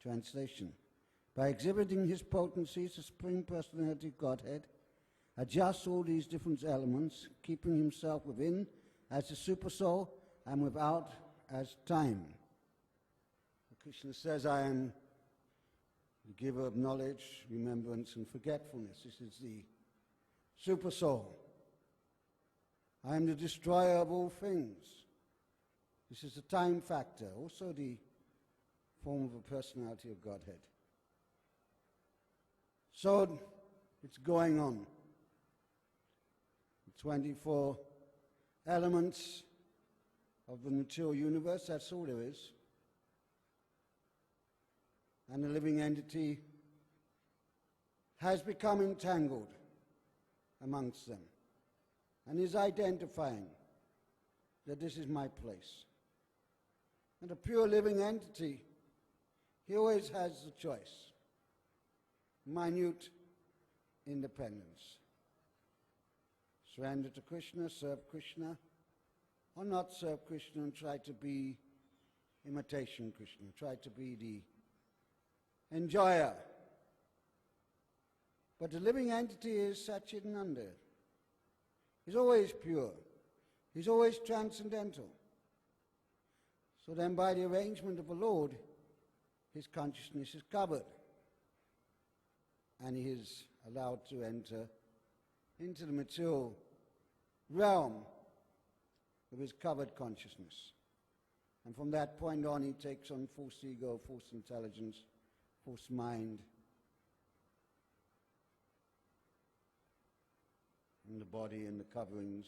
Translation. By exhibiting his potencies, the Supreme Personality of Godhead adjusts all these different elements, keeping himself within as the Supersoul and without as time. Krishna says, I am the giver of knowledge, remembrance, and forgetfulness. This is the Supersoul. I am the destroyer of all things. This is the time factor, also the form of a personality of Godhead. So it's going on. The 24 elements of the material universe, that's all there is. And the living entity has become entangled amongst them and is identifying that this is my place. And a pure living entity, he always has the choice. Minute independence. Surrender to Krishna, serve Krishna, or not serve Krishna and try to be imitation Krishna, try to be the enjoyer. But the living entity is Satchidananda. He's always pure. He's always transcendental. So then by the arrangement of the Lord, his consciousness is covered. And he is allowed to enter into the material realm of his covered consciousness. And from that point on, he takes on false ego, false intelligence, false mind, in the body and the coverings,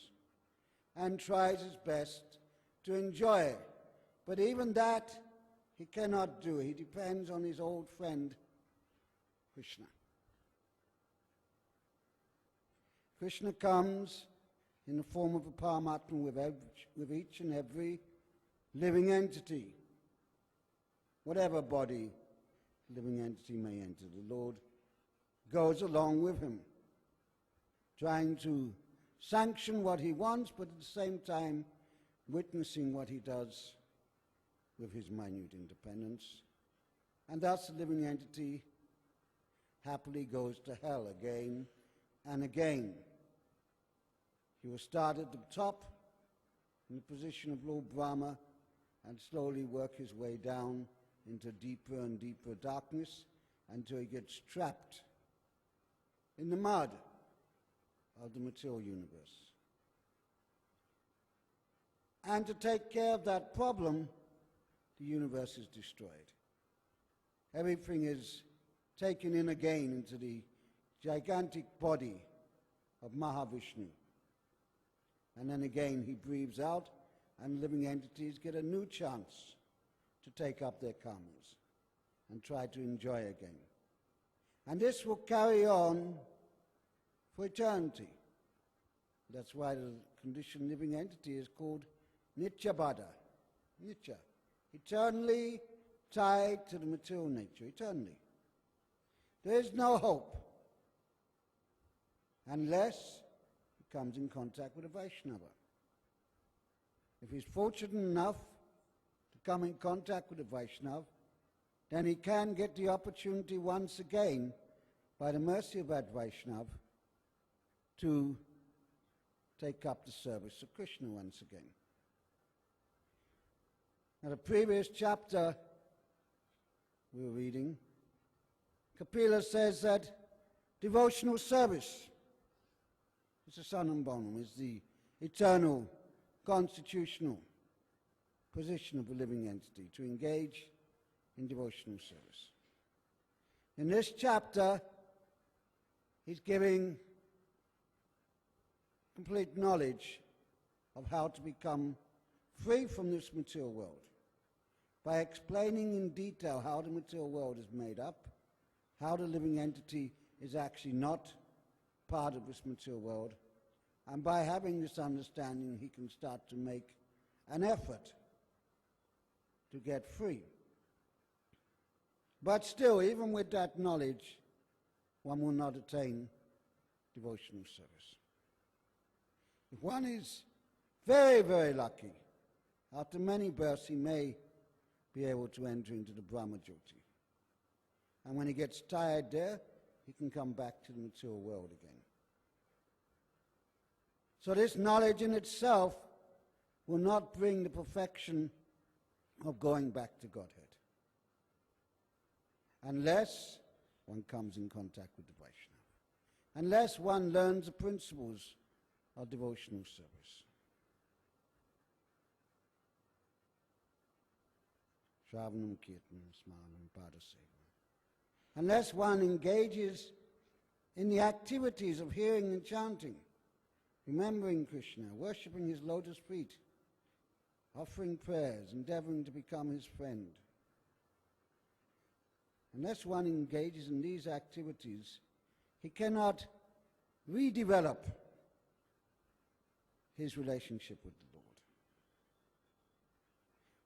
and tries his best to enjoy it. But even that he cannot do. He depends on his old friend, Krishna. Krishna comes in the form of a Paramatma with each and every living entity. Whatever body living entity may enter, the Lord goes along with him, trying to sanction what he wants, but at the same time witnessing what he does with his minute independence. And thus the living entity happily goes to hell again and again. He will start at the top in the position of Lord Brahma and slowly work his way down into deeper and deeper darkness until he gets trapped in the mud of the material universe. And to take care of that problem, the universe is destroyed. Everything is taken in again into the gigantic body of Mahavishnu. And then again he breathes out, and living entities get a new chance to take up their karmas and try to enjoy again. And this will carry on for eternity. That's why the conditioned living entity is called Nityabada. Nitya. Eternally tied to the material nature, eternally. There is no hope unless he comes in contact with a Vaishnava. If he's fortunate enough to come in contact with a Vaishnava, then he can get the opportunity once again, by the mercy of that Vaishnava, to take up the service of Krishna once again. Now, the previous chapter we were reading, Kapila says that devotional service is the sanam bonum, is the eternal, constitutional position of a living entity, to engage in devotional service. In this chapter, he's giving complete knowledge of how to become free from this material world, by explaining in detail how the material world is made up, how the living entity is actually not part of this material world, and by having this understanding he can start to make an effort to get free. But still, even with that knowledge, one will not attain devotional service. If one is very, very lucky, after many births he may be able to enter into the Brahma Jyoti. And when he gets tired there, he can come back to the material world again. So this knowledge in itself will not bring the perfection of going back to Godhead, unless one comes in contact with the Vaishnava, unless one learns the principles of devotional service. Shravanam, Kirtanam, Smaranam, Padasevanam. Unless one engages in the activities of hearing and chanting, remembering Krishna, worshipping his lotus feet, offering prayers, endeavoring to become his friend. Unless one engages in these activities, he cannot redevelop his relationship with the Lord,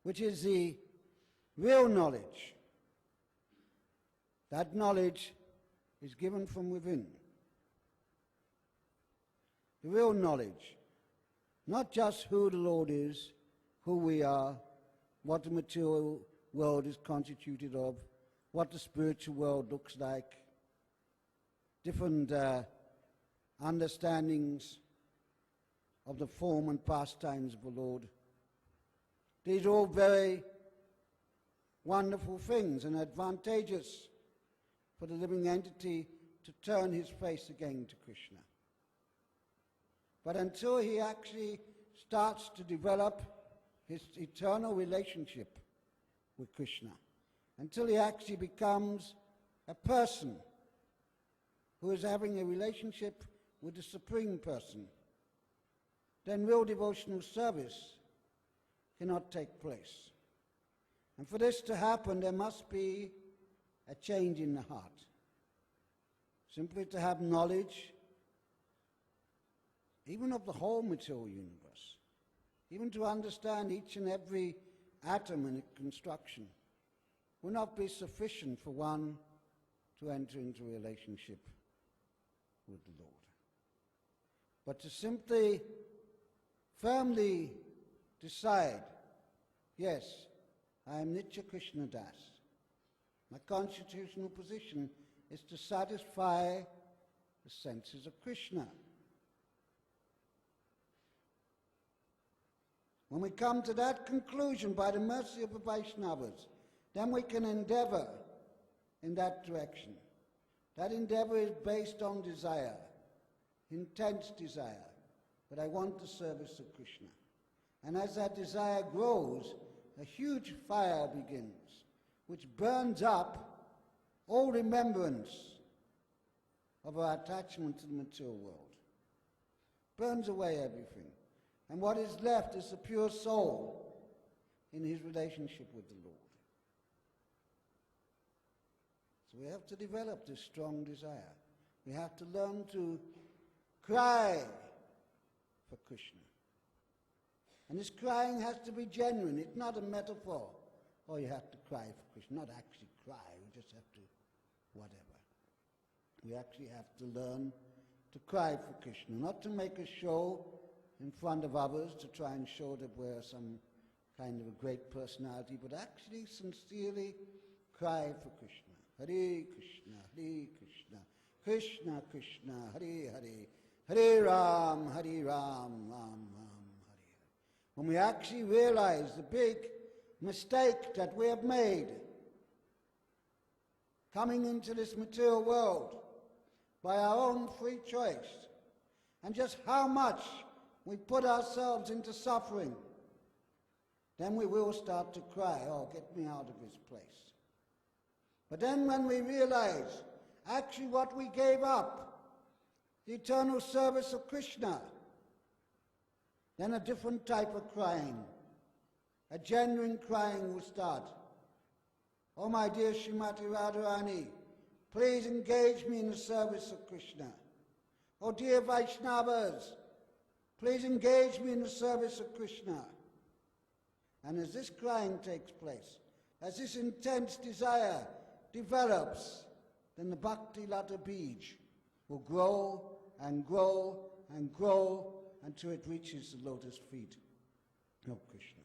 which is the real knowledge. That knowledge is given from within. The real knowledge, not just who the Lord is, who we are, what the material world is constituted of, what the spiritual world looks like, different understandings of the form and pastimes of the Lord. These are all very wonderful things and advantageous for the living entity to turn his face again to Krishna. But until he actually starts to develop his eternal relationship with Krishna, until he actually becomes a person who is having a relationship with the Supreme Person, then real devotional service cannot take place. And for this to happen, there must be a change in the heart. Simply to have knowledge, even of the whole material universe, even to understand each and every atom in its construction, will not be sufficient for one to enter into a relationship with the Lord. But to simply, firmly decide, yes, I am Nitya Krishna Das. My constitutional position is to satisfy the senses of Krishna. When we come to that conclusion by the mercy of the Vaishnavas, then we can endeavor in that direction. That endeavor is based on desire, intense desire, that I want the service of Krishna. And as that desire grows, a huge fire begins, which burns up all remembrance of our attachment to the material world. Burns away everything. And what is left is the pure soul in his relationship with the Lord. So we have to develop this strong desire. We have to learn to cry for Krishna. And this crying has to be genuine. It's not a metaphor. Oh, you have to cry for Krishna. Not actually cry. We just have to whatever. We actually have to learn to cry for Krishna. Not to make a show in front of others to try and show that we're some kind of a great personality, but actually sincerely cry for Krishna. Hare Krishna, Hare Krishna, Krishna Krishna, Hare Hare, Hare Ram, Hare Ram, Ram Ram, Hare Hare. When we actually realize the big mistake that we have made coming into this material world by our own free choice, and just how much we put ourselves into suffering, then we will start to cry, oh, get me out of this place. But then when we realize actually what we gave up, the eternal service of Krishna, then a different type of crying, a genuine crying will start. Oh, my dear Srimati Radharani, please engage me in the service of Krishna. Oh, dear Vaishnavas, please engage me in the service of Krishna. And as this crying takes place, as this intense desire develops, then the Bhakti Lata Bij will grow and grow and grow until it reaches the lotus feet of Krishna.